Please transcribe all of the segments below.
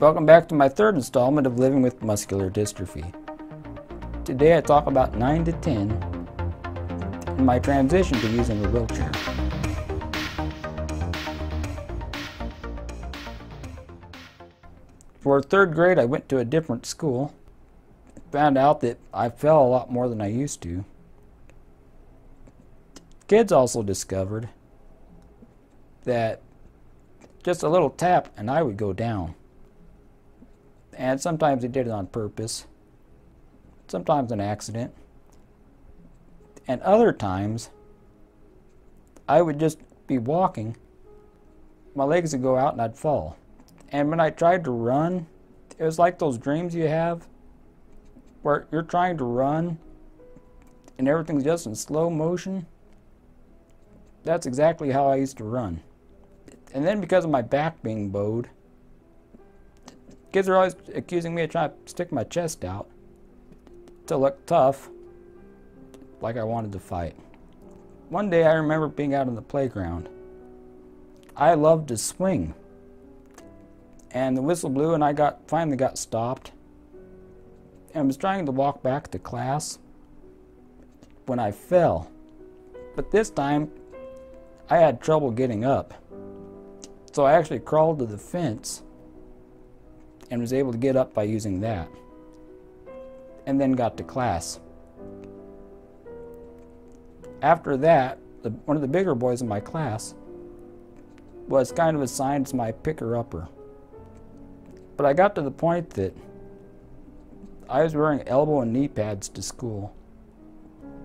Welcome back to my third installment of Living with Muscular Dystrophy. Today I talk about 9 to 10 and my transition to using a wheelchair. For third grade I went to a different school. Found out that I fell a lot more than I used to. Kids also discovered that just a little tap and I would go down. And sometimes they did it on purpose, sometimes an accident, and other times I would just be walking, my legs would go out and I'd fall. And when I tried to run, it was like those dreams you have where you're trying to run and everything's just in slow motion. That's exactly how I used to run. And then because of my back being bowed, kids are always accusing me of trying to stick my chest out to look tough, like I wanted to fight. One day I remember being out on the playground. I loved to swing. And the whistle blew and I finally got stopped. And I was trying to walk back to class when I fell. But this time I had trouble getting up. So I actually crawled to the fence and was able to get up by using that, and then got to class. After that, one of the bigger boys in my class was kind of assigned as my picker-upper. But I got to the point that I was wearing elbow and knee pads to school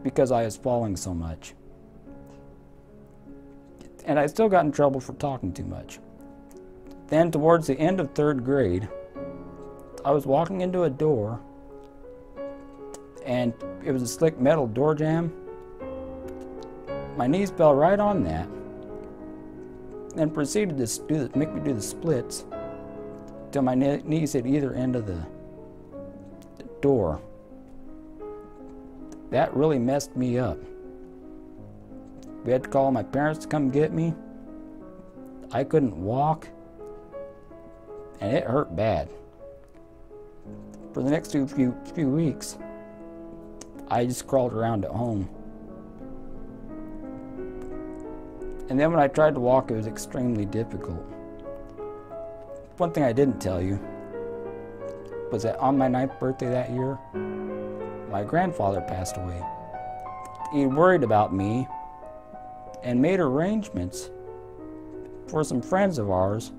because I was falling so much. And I still got in trouble for talking too much. Then towards the end of third grade, I was walking into a door, and it was a slick metal door jamb. My knees fell right on that, and proceeded to make me do the splits till my knees hit either end of the door. That really messed me up. We had to call my parents to come get me. I couldn't walk, and it hurt bad. For the next few weeks, I just crawled around at home. And then when I tried to walk, it was extremely difficult. One thing I didn't tell you was that on my 9th birthday that year, my grandfather passed away. He worried about me and made arrangements for some friends of ours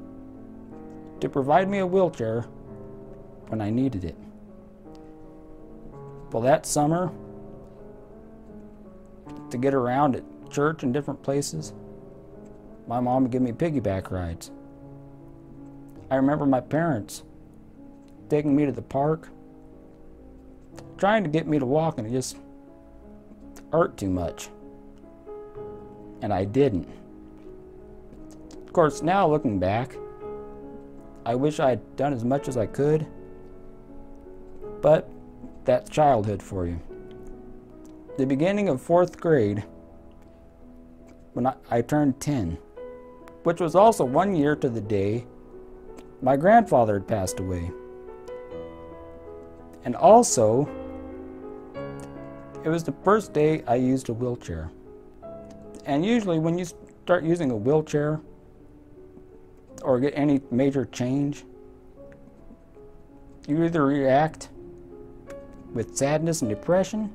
to provide me a wheelchair when I needed it. Well, that summer, to get around at church and different places, my mom would give me piggyback rides. I remember my parents taking me to the park, trying to get me to walk, and it just hurt too much. And I didn't. Of course, now looking back, I wish I had done as much as I could, but that's childhood for you. The beginning of 4th grade, when I turned 10, which was also 1 year to the day my grandfather had passed away. And also, it was the first day I used a wheelchair. And usually when you start using a wheelchair or get any major change, you either react with sadness and depression,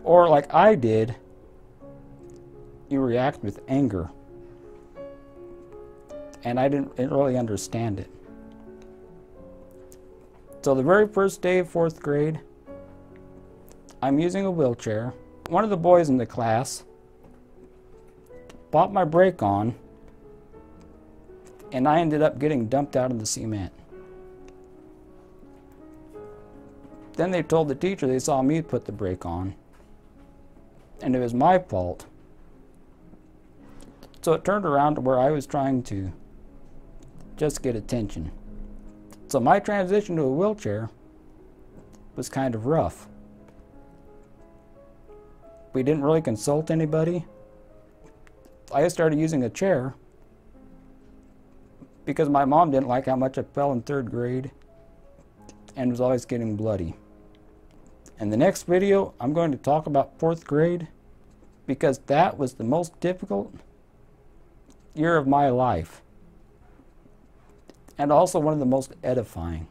or like I did, you react with anger. And I didn't really understand it. So the very first day of 4th grade, I'm using a wheelchair. One of the boys in the class popped my brake on, and I ended up getting dumped out in the cement. Then they told the teacher they saw me put the brake on, and it was my fault. So it turned around to where I was trying to just get attention. So my transition to a wheelchair was kind of rough. We didn't really consult anybody. I started using a chair because my mom didn't like how much I fell in 3rd grade and was always getting bloody. In the next video, I'm going to talk about 4th grade because that was the most difficult year of my life and also one of the most edifying.